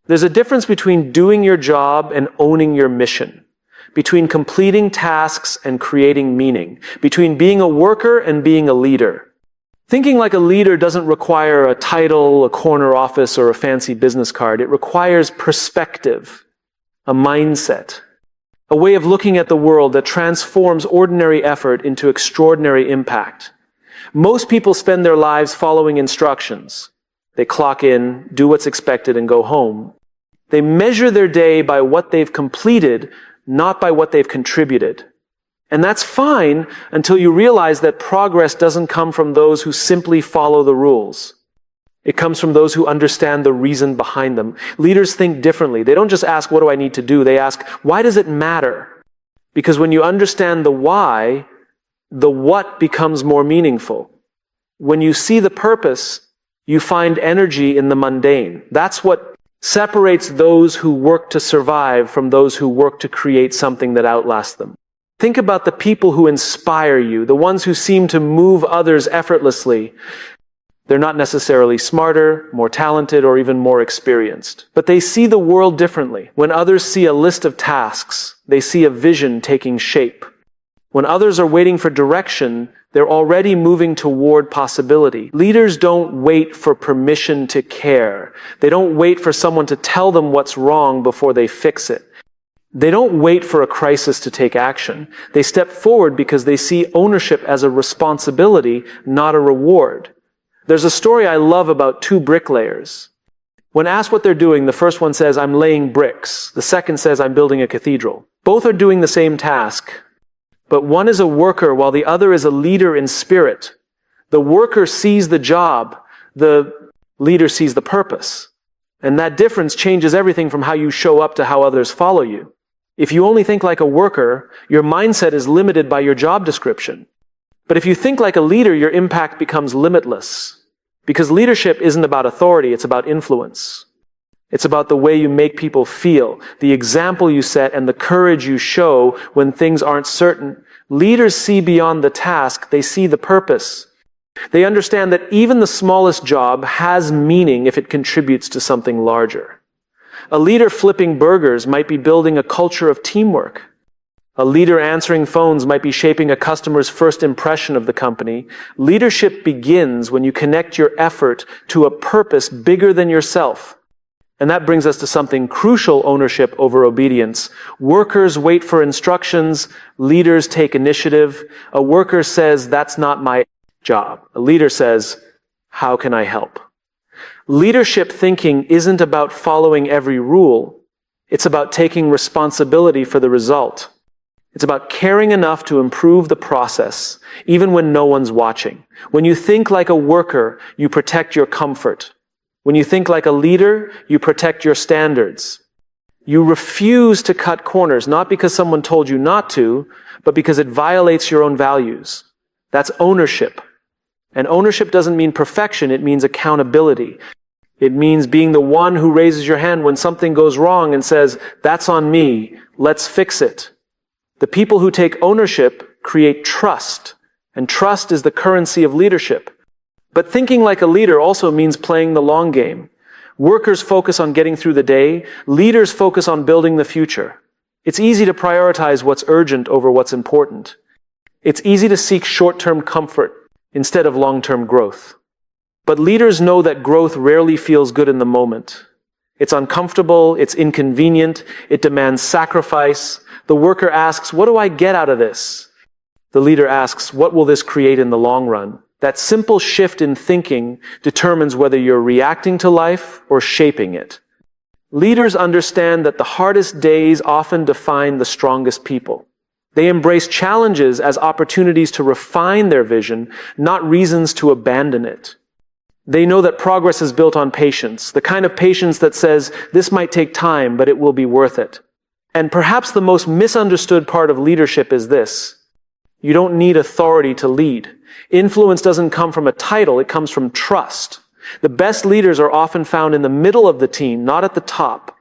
There's a difference between doing your job and owning your mission, between completing tasks and creating meaning, between being a worker and being a leader. Thinking like a leader doesn't require a title, a corner office, or a fancy business card. It requires perspective, a mindset, a way of looking at the world that transforms ordinary effort into extraordinary impact. Most people spend their lives following instructions. They clock in, do what's expected, and go home. They measure their day by what they've completed, not by what they've contributed. And that's fine until you realize that progress doesn't come from those who simply follow the rules. It comes from those who understand the reason behind them. Leaders think differently. They don't just ask, what do I need to do? They ask, why does it matter? Because when you understand the why, the what becomes more meaningful. When you see the purpose, you find energy in the mundane. That's what separates those who work to survive from those who work to create something that outlasts them. Think about the people who inspire you, the ones who seem to move others effortlessly. They're not necessarily smarter, more talented, or even more experienced. But they see the world differently. When others see a list of tasks, they see a vision taking shape. When others are waiting for direction, they're already moving toward possibility. Leaders don't wait for permission to care. They don't wait for someone to tell them what's wrong before they fix it. They don't wait for a crisis to take action. They step forward because they see ownership as a responsibility, not a reward. There's a story I love about two bricklayers. When asked what they're doing, the first one says, I'm laying bricks. The second says, I'm building a cathedral. Both are doing the same task, but one is a worker while the other is a leader in spirit. The worker sees the job, the leader sees the purpose. And that difference changes everything from how you show up to how others follow you. If you only think like a worker, your mindset is limited by your job description. But if you think like a leader, your impact becomes limitless. Because leadership isn't about authority, it's about influence. It's about the way you make people feel, the example you set, and the courage you show when things aren't certain. Leaders see beyond the task, they see the purpose. They understand that even the smallest job has meaning if it contributes to something larger. A leader flipping burgers might be building a culture of teamwork. A leader answering phones might be shaping a customer's first impression of the company. Leadership begins when you connect your effort to a purpose bigger than yourself. And that brings us to something crucial: ownership over obedience. Workers wait for instructions. Leaders take initiative. A worker says, that's not my job. A leader says, how can I help? Leadership thinking isn't about following every rule. It's about taking responsibility for the result. It's about caring enough to improve the process, even when no one's watching. When you think like a worker, you protect your comfort. When you think like a leader, you protect your standards. You refuse to cut corners, not because someone told you not to, but because it violates your own values. That's ownership. And ownership doesn't mean perfection, it means accountability. It means being the one who raises your hand when something goes wrong and says, that's on me, let's fix it. The people who take ownership create trust, and trust is the currency of leadership. But thinking like a leader also means playing the long game. Workers focus on getting through the day, leaders focus on building the future. It's easy to prioritize what's urgent over what's important. It's easy to seek short-term comfort instead of long-term growth. But leaders know that growth rarely feels good in the moment. It's uncomfortable, it's inconvenient, it demands sacrifice. The worker asks, what do I get out of this? The leader asks, what will this create in the long run? That simple shift in thinking determines whether you're reacting to life or shaping it. Leaders understand that the hardest days often define the strongest people. They embrace challenges as opportunities to refine their vision, not reasons to abandon it. They know that progress is built on patience, the kind of patience that says, this might take time, but it will be worth it. And perhaps the most misunderstood part of leadership is this: you don't need authority to lead. Influence doesn't come from a title, it comes from trust. The best leaders are often found in the middle of the team, not at the top.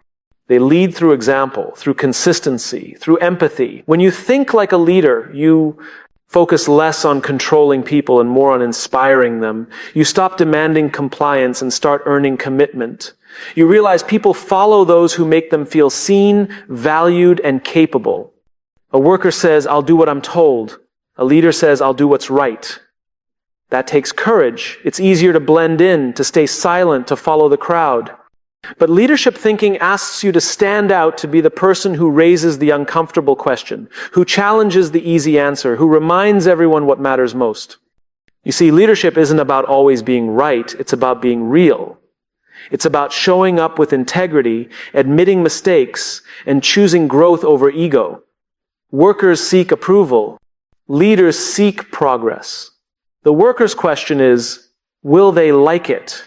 They lead through example, through consistency, through empathy. When you think like a leader, you focus less on controlling people and more on inspiring them. You stop demanding compliance and start earning commitment. You realize people follow those who make them feel seen, valued, and capable. A worker says, "I'll do what I'm told." A leader says, "I'll do what's right." That takes courage. It's easier to blend in, to stay silent, to follow the crowd. But leadership thinking asks you to stand out, to be the person who raises the uncomfortable question, who challenges the easy answer, who reminds everyone what matters most. You see, leadership isn't about always being right, it's about being real. It's about showing up with integrity, admitting mistakes, and choosing growth over ego. Workers seek approval. Leaders seek progress. The worker's question is, will they like it?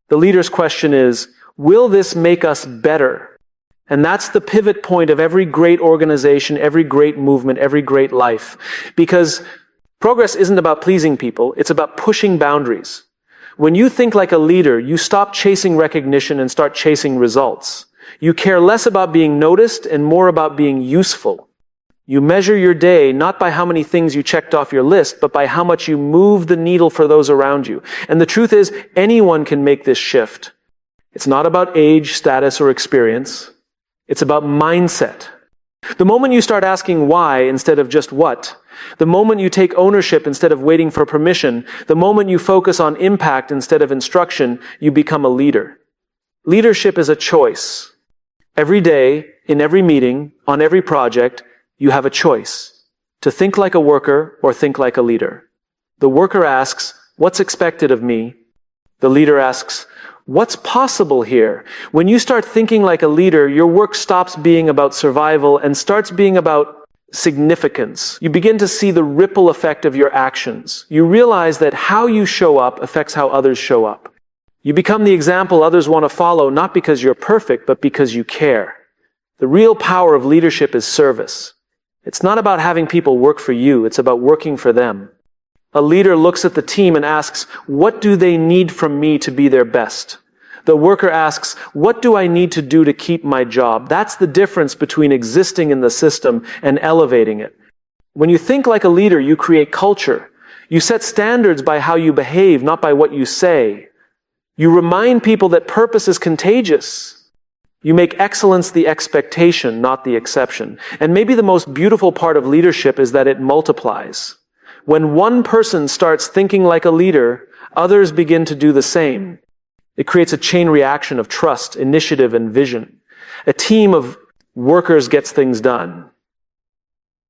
The leader's question is, will this make us better? And that's the pivot point of every great organization, every great movement, every great life. Because progress isn't about pleasing people, it's about pushing boundaries. When you think like a leader, you stop chasing recognition and start chasing results. You care less about being noticed and more about being useful. You measure your day not by how many things you checked off your list, but by how much you move the needle for those around you. And the truth is, anyone can make this shift. It's not about age, status, or experience. It's about mindset. The moment you start asking why instead of just what, the moment you take ownership instead of waiting for permission, the moment you focus on impact instead of instruction, you become a leader. Leadership is a choice. Every day, in every meeting, on every project, you have a choice to think like a worker or think like a leader. The worker asks, "What's expected of me?" The leader asks, "What's possible here?" When you start thinking like a leader, your work stops being about survival and starts being about significance. You begin to see the ripple effect of your actions. You realize that how you show up affects how others show up. You become the example others want to follow, not because you're perfect, but because you care. The real power of leadership is service. It's not about having people work for you, it's about working for them. A leader looks at the team and asks, "What do they need from me to be their best?" The worker asks, "What do I need to do to keep my job?" That's the difference between existing in the system and elevating it. When you think like a leader, you create culture. You set standards by how you behave, not by what you say. You remind people that purpose is contagious. You make excellence the expectation, not the exception. And maybe the most beautiful part of leadership is that it multiplies. When one person starts thinking like a leader, others begin to do the same. It creates a chain reaction of trust, initiative, and vision. A team of workers gets things done.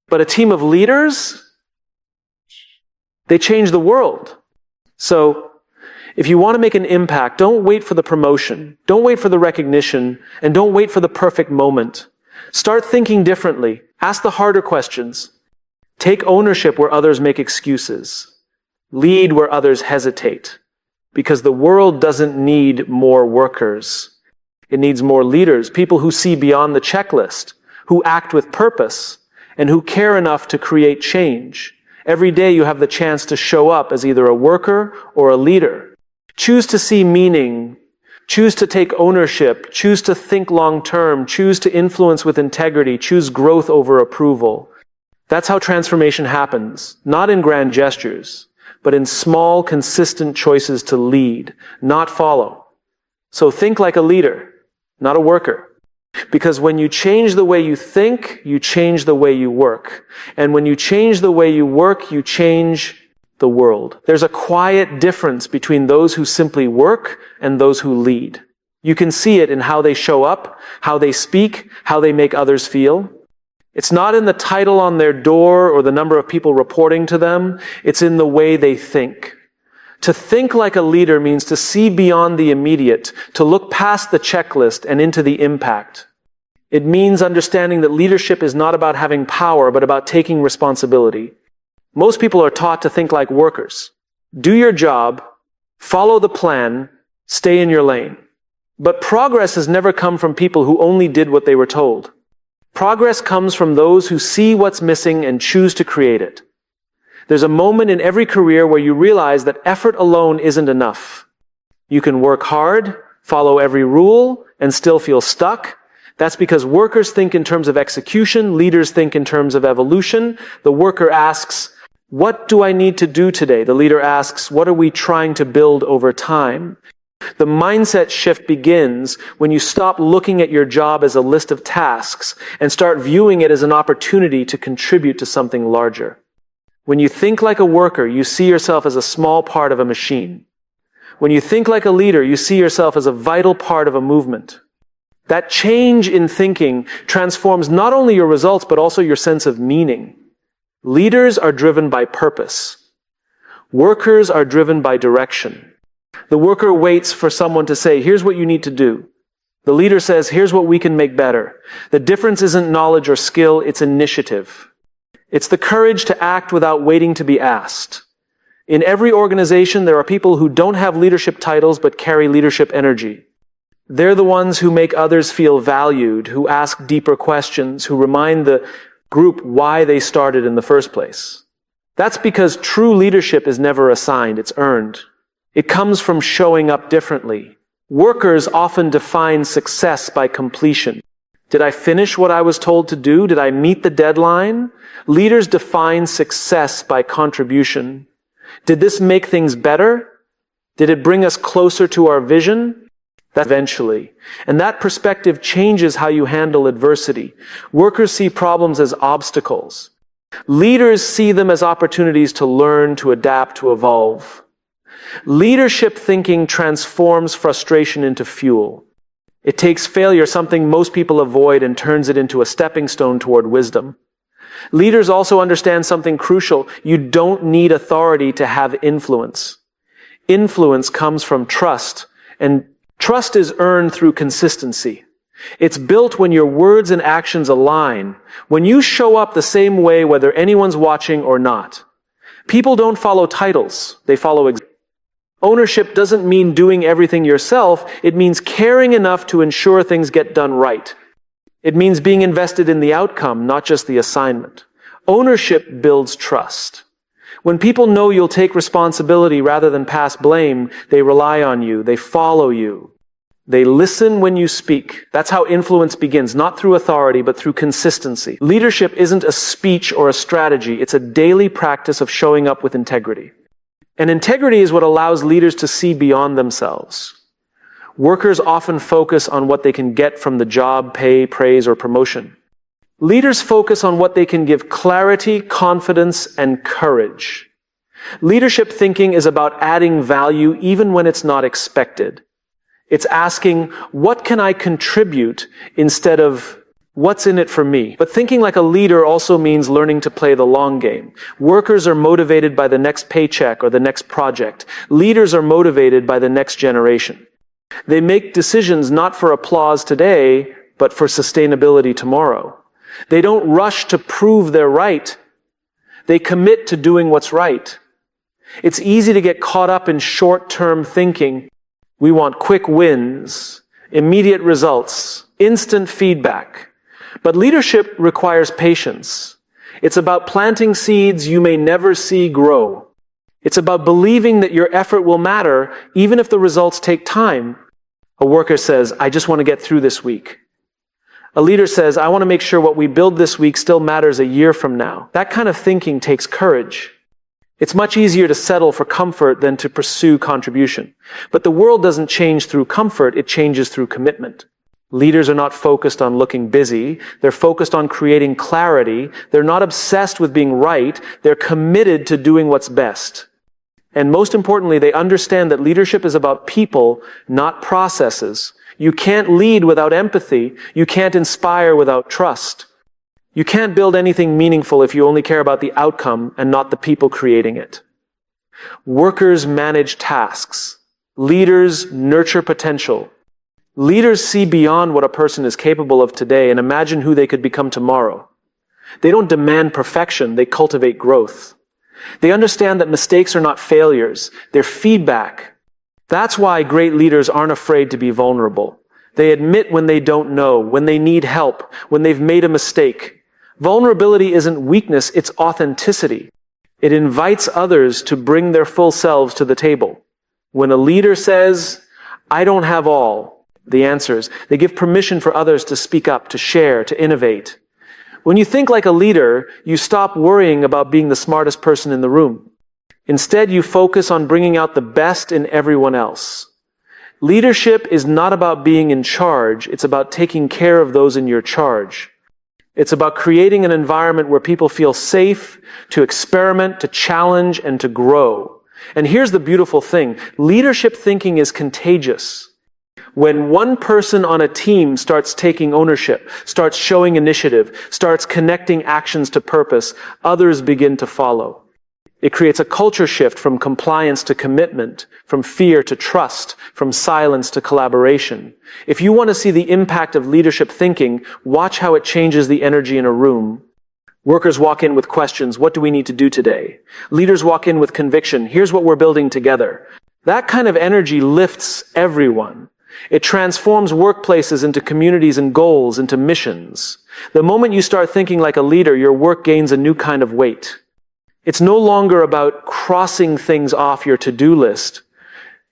But a team of leaders, they change the world. So, if you want to make an impact, don't wait for the promotion, don't wait for the recognition, and don't wait for the perfect moment. Start thinking differently. Ask the harder questions. Take ownership where others make excuses. Lead where others hesitate. Because the world doesn't need more workers. It needs more leaders, people who see beyond the checklist, who act with purpose, and who care enough to create change. Every day you have the chance to show up as either a worker or a leader. Choose to see meaning. Choose to take ownership. Choose to think long-term. Choose to influence with integrity. Choose growth over approval. That's how transformation happens, not in grand gestures, but in small, consistent choices to lead, not follow. So think like a leader, not a worker. Because when you change the way you think, you change the way you work. And when you change the way you work, you change the world. There's a quiet difference between those who simply work and those who lead. You can see it in how they show up, how they speak, how they make others feel. It's not in the title on their door or the number of people reporting to them. It's in the way they think. To think like a leader means to see beyond the immediate, to look past the checklist and into the impact. It means understanding that leadership is not about having power, but about taking responsibility. Most people are taught to think like workers. Do your job, follow the plan, stay in your lane. But progress has never come from people who only did what they were told. Progress comes from those who see what's missing and choose to create it. There's a moment in every career where you realize that effort alone isn't enough. You can work hard, follow every rule, and still feel stuck. That's because workers think in terms of execution, leaders think in terms of evolution. The worker asks, "What do I need to do today?" The leader asks, "What are we trying to build over time?" The mindset shift begins when you stop looking at your job as a list of tasks and start viewing it as an opportunity to contribute to something larger. When you think like a worker, you see yourself as a small part of a machine. When you think like a leader, you see yourself as a vital part of a movement. That change in thinking transforms not only your results, but also your sense of meaning. Leaders are driven by purpose. Workers are driven by direction. The worker waits for someone to say, here's what you need to do. The leader says, here's what we can make better. The difference isn't knowledge or skill, it's initiative. It's the courage to act without waiting to be asked. In every organization, there are people who don't have leadership titles but carry leadership energy. They're the ones who make others feel valued, who ask deeper questions, who remind the group why they started in the first place. That's because true leadership is never assigned, it's earned. It comes from showing up differently. Workers often define success by completion. Did I finish what I was told to do? Did I meet the deadline? Leaders define success by contribution. Did this make things better? Did it bring us closer to our vision? That eventually. And that perspective changes how you handle adversity. Workers see problems as obstacles. Leaders see them as opportunities to learn, to adapt, to evolve. Leadership thinking transforms frustration into fuel. It takes failure, something most people avoid, and turns it into a stepping stone toward wisdom. Leaders also understand something crucial. You don't need authority to have influence. Influence comes from trust, and trust is earned through consistency. It's built when your words and actions align, when you show up the same way whether anyone's watching or not. People don't follow titles, they follow examples. Ownership doesn't mean doing everything yourself, it means caring enough to ensure things get done right. It means being invested in the outcome, not just the assignment. Ownership builds trust. When people know you'll take responsibility rather than pass blame, they rely on you, they follow you. They listen when you speak. That's how influence begins, not through authority, but through consistency. Leadership isn't a speech or a strategy, it's a daily practice of showing up with integrity. And integrity is what allows leaders to see beyond themselves. Workers often focus on what they can get from the job, pay, praise, or promotion. Leaders focus on what they can give clarity, confidence, and courage. Leadership thinking is about adding value even when it's not expected. It's asking, what can I contribute instead of what's in it for me? But thinking like a leader also means learning to play the long game. Workers are motivated by the next paycheck or the next project. Leaders are motivated by the next generation. They make decisions not for applause today, but for sustainability tomorrow. They don't rush to prove they're right. They commit to doing what's right. It's easy to get caught up in short-term thinking. We want quick wins, immediate results, instant feedback. But leadership requires patience. It's about planting seeds you may never see grow. It's about believing that your effort will matter even if the results take time. A worker says, I just want to get through this week. A leader says, I want to make sure what we build this week still matters a year from now. That kind of thinking takes courage. It's much easier to settle for comfort than to pursue contribution. But the world doesn't change through comfort, it changes through commitment. Leaders are not focused on looking busy. They're focused on creating clarity. They're not obsessed with being right. They're committed to doing what's best. And most importantly, they understand that leadership is about people, not processes. You can't lead without empathy. You can't inspire without trust. You can't build anything meaningful if you only care about the outcome and not the people creating it. Workers manage tasks. Leaders nurture potential. Leaders see beyond what a person is capable of today and imagine who they could become tomorrow. They don't demand perfection, they cultivate growth. They understand that mistakes are not failures, they're feedback. That's why great leaders aren't afraid to be vulnerable. They admit when they don't know, when they need help, when they've made a mistake. Vulnerability isn't weakness, it's authenticity. It invites others to bring their full selves to the table. When a leader says, I don't have all the answers, they give permission for others to speak up, to share, to innovate. When you think like a leader, you stop worrying about being the smartest person in the room. Instead, you focus on bringing out the best in everyone else. Leadership is not about being in charge. It's about taking care of those in your charge. It's about creating an environment where people feel safe to experiment, to challenge, and to grow. And here's the beautiful thing. Leadership thinking is contagious. When one person on a team starts taking ownership, starts showing initiative, starts connecting actions to purpose, others begin to follow. It creates a culture shift from compliance to commitment, from fear to trust, from silence to collaboration. If you want to see the impact of leadership thinking, watch how it changes the energy in a room. Workers walk in with questions, what do we need to do today? Leaders walk in with conviction, here's what we're building together. That kind of energy lifts everyone. It transforms workplaces into communities and goals, into missions. The moment you start thinking like a leader, your work gains a new kind of weight. It's no longer about crossing things off your to-do list.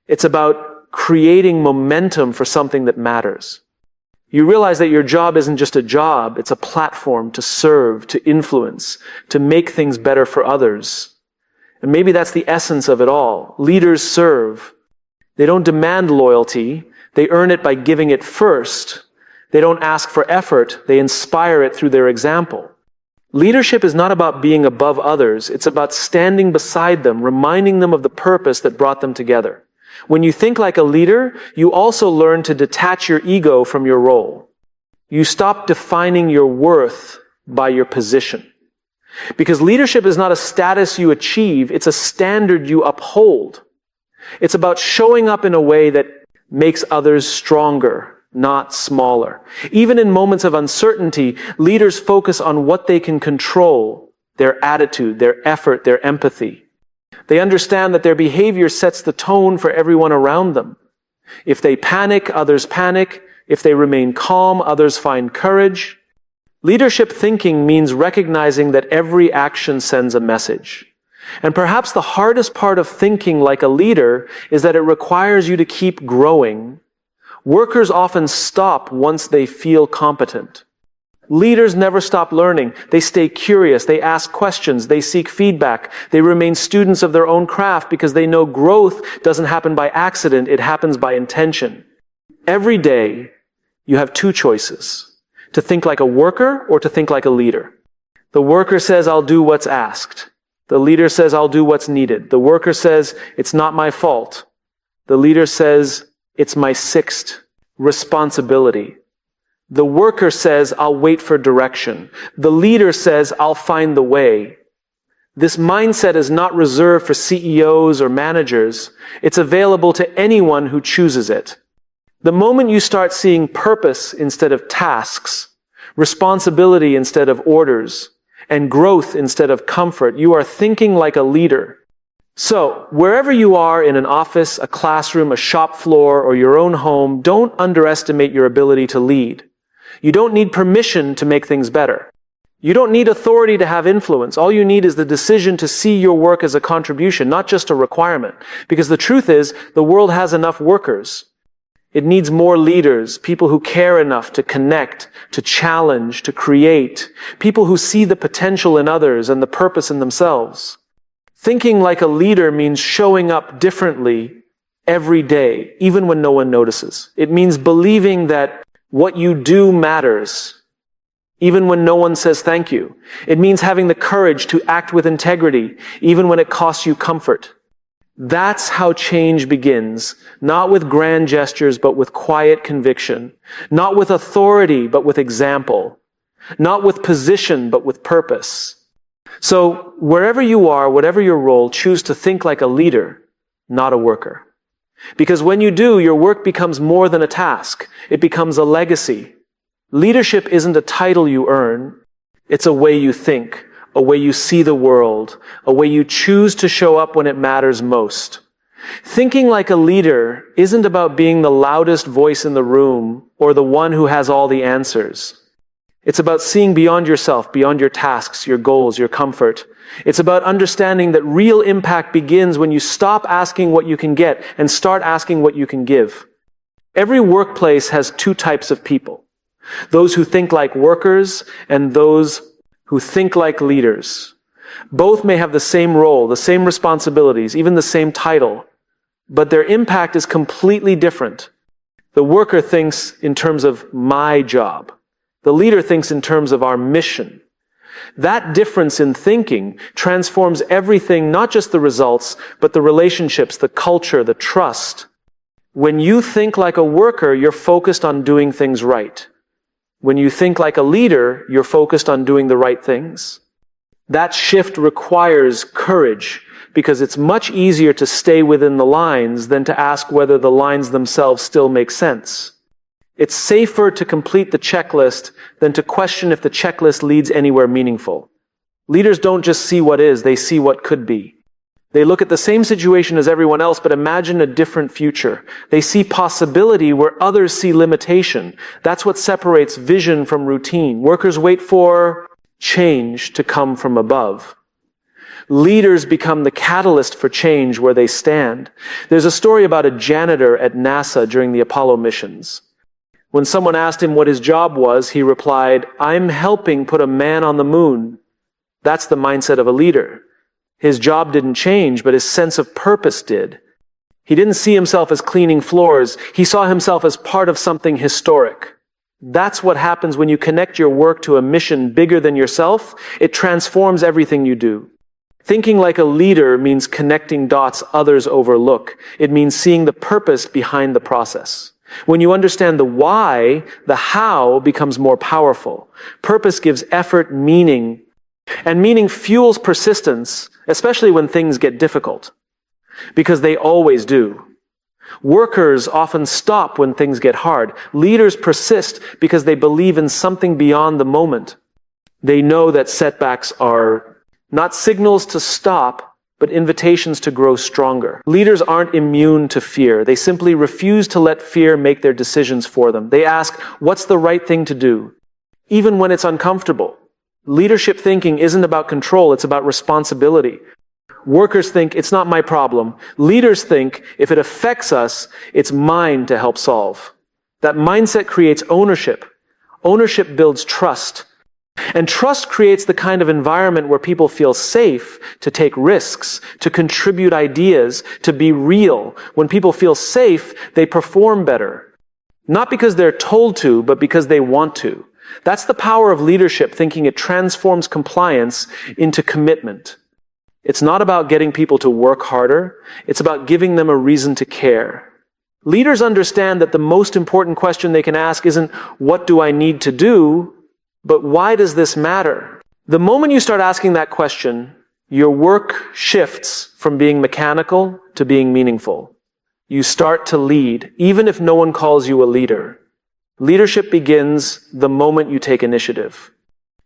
It's about creating momentum for something that matters. You realize that your job isn't just a job, it's a platform to serve, to influence, to make things better for others. And maybe that's the essence of it all. Leaders serve. They don't demand loyalty. They earn it by giving it first. They don't ask for effort. They inspire it through their example. Leadership is not about being above others. It's about standing beside them, reminding them of the purpose that brought them together. When you think like a leader, you also learn to detach your ego from your role. You stop defining your worth by your position. Because leadership is not a status you achieve, it's a standard you uphold. It's about showing up in a way that makes others stronger, not smaller. Even in moments of uncertainty, leaders focus on what they can control, their attitude, their effort, their empathy. They understand that their behavior sets the tone for everyone around them. If they panic, others panic. If they remain calm, others find courage. Leadership thinking means recognizing that every action sends a message. And perhaps the hardest part of thinking like a leader is that it requires you to keep growing. Workers often stop once they feel competent. Leaders never stop learning. They stay curious. They ask questions. They seek feedback. They remain students of their own craft because they know growth doesn't happen by accident. It happens by intention. Every day, you have two choices: to think like a worker or to think like a leader. The worker says, I'll do what's asked. The leader says, I'll do what's needed. The worker says, it's not my fault. The leader says, it's my sixth responsibility. The worker says, I'll wait for direction. The leader says, I'll find the way. This mindset is not reserved for CEOs or managers. It's available to anyone who chooses it. The moment you start seeing purpose instead of tasks, responsibility instead of orders, and growth instead of comfort, you are thinking like a leader. So, wherever you are, in an office, a classroom, a shop floor, or your own home, don't underestimate your ability to lead. You don't need permission to make things better. You don't need authority to have influence. All you need is the decision to see your work as a contribution, not just a requirement. Because the truth is, the world has enough workers. It needs more leaders, people who care enough to connect, to challenge, to create, people who see the potential in others and the purpose in themselves. Thinking like a leader means showing up differently every day, even when no one notices. It means believing that what you do matters, even when no one says thank you. It means having the courage to act with integrity, even when it costs you comfort. That's how change begins, not with grand gestures, but with quiet conviction, not with authority, but with example, not with position, but with purpose. So, wherever you are, whatever your role, choose to think like a leader, not a worker. Because when you do, your work becomes more than a task. It becomes a legacy. Leadership isn't a title you earn. It's a way you think, a way you see the world, a way you choose to show up when it matters most. Thinking like a leader isn't about being the loudest voice in the room or the one who has all the answers. It's about seeing beyond yourself, beyond your tasks, your goals, your comfort. It's about understanding that real impact begins when you stop asking what you can get and start asking what you can give. Every workplace has two types of people: those who think like workers and those who think like leaders. Both may have the same role, the same responsibilities, even the same title, but their impact is completely different. The worker thinks in terms of my job. The leader thinks in terms of our mission. That difference in thinking transforms everything, not just the results, but the relationships, the culture, the trust. When you think like a worker, you're focused on doing things right. When you think like a leader, you're focused on doing the right things. That shift requires courage, because it's much easier to stay within the lines than to ask whether the lines themselves still make sense. It's safer to complete the checklist than to question if the checklist leads anywhere meaningful. Leaders don't just see what is, they see what could be. They look at the same situation as everyone else, but imagine a different future. They see possibility where others see limitation. That's what separates vision from routine. Workers wait for change to come from above. Leaders become the catalyst for change where they stand. There's a story about a janitor at NASA during the Apollo missions. When someone asked him what his job was, he replied, "I'm helping put a man on the moon." That's the mindset of a leader. His job didn't change, but his sense of purpose did. He didn't see himself as cleaning floors. He saw himself as part of something historic. That's what happens when you connect your work to a mission bigger than yourself. It transforms everything you do. Thinking like a leader means connecting dots others overlook. It means seeing the purpose behind the process. When you understand the why, the how becomes more powerful. Purpose gives effort meaning, and meaning fuels persistence, especially when things get difficult, because they always do. Workers often stop when things get hard. Leaders persist because they believe in something beyond the moment. They know that setbacks are not signals to stop, but invitations to grow stronger. Leaders aren't immune to fear. They simply refuse to let fear make their decisions for them. They ask, what's the right thing to do? Even when it's uncomfortable. Leadership thinking isn't about control, it's about responsibility. Workers think, it's not my problem. Leaders think, if it affects us, it's mine to help solve. That mindset creates ownership. Ownership builds trust. And trust creates the kind of environment where people feel safe to take risks, to contribute ideas, to be real. When people feel safe, they perform better. Not because they're told to, but because they want to. That's the power of leadership, thinking it transforms compliance into commitment. It's not about getting people to work harder. It's about giving them a reason to care. Leaders understand that the most important question they can ask isn't, what do I need to do? But why does this matter? The moment you start asking that question, your work shifts from being mechanical to being meaningful. You start to lead, even if no one calls you a leader. Leadership begins the moment you take initiative.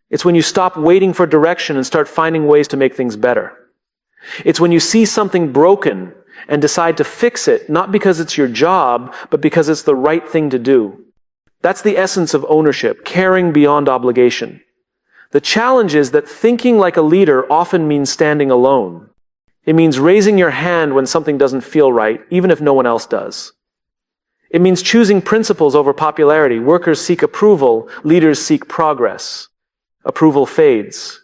It's when you stop waiting for direction and start finding ways to make things better. It's when you see something broken and decide to fix it, not because it's your job, but because it's the right thing to do. That's the essence of ownership, caring beyond obligation. The challenge is that thinking like a leader often means standing alone. It means raising your hand when something doesn't feel right, even if no one else does. It means choosing principles over popularity. Workers seek approval, leaders seek progress. Approval fades.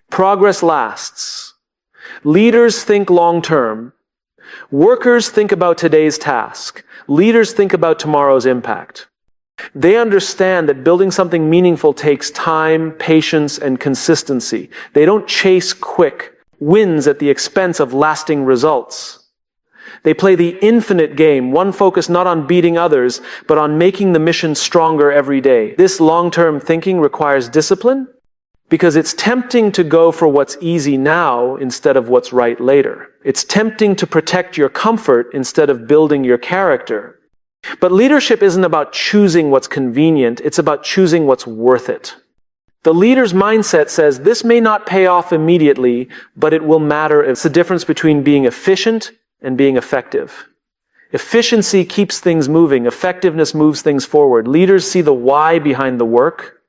Progress lasts. Leaders think long-term. Workers think about today's task. Leaders think about tomorrow's impact. They understand that building something meaningful takes time, patience, and consistency. They don't chase quick wins at the expense of lasting results. They play the infinite game, one focused not on beating others, but on making the mission stronger every day. This long-term thinking requires discipline because it's tempting to go for what's easy now instead of what's right later. It's tempting to protect your comfort instead of building your character. But leadership isn't about choosing what's convenient, it's about choosing what's worth it. The leader's mindset says this may not pay off immediately, but it will matter. It's the difference between being efficient and being effective. Efficiency keeps things moving, effectiveness moves things forward. Leaders see the why behind the work.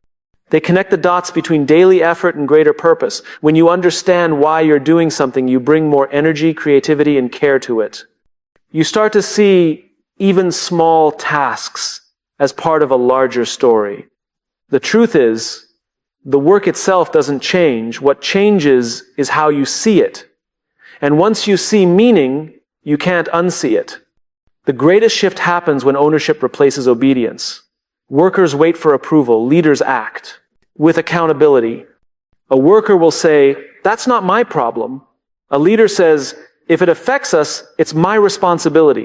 They connect the dots between daily effort and greater purpose. When you understand why you're doing something, you bring more energy, creativity, and care to it. You start to see even small tasks as part of a larger story. The truth is, the work itself doesn't change. What changes is how you see it. And once you see meaning, You can't unsee it. The greatest shift happens when ownership replaces obedience. Workers wait for approval, leaders act. With accountability, a worker will say, "That's not my problem." A leader says, "If it affects us, it's my responsibility."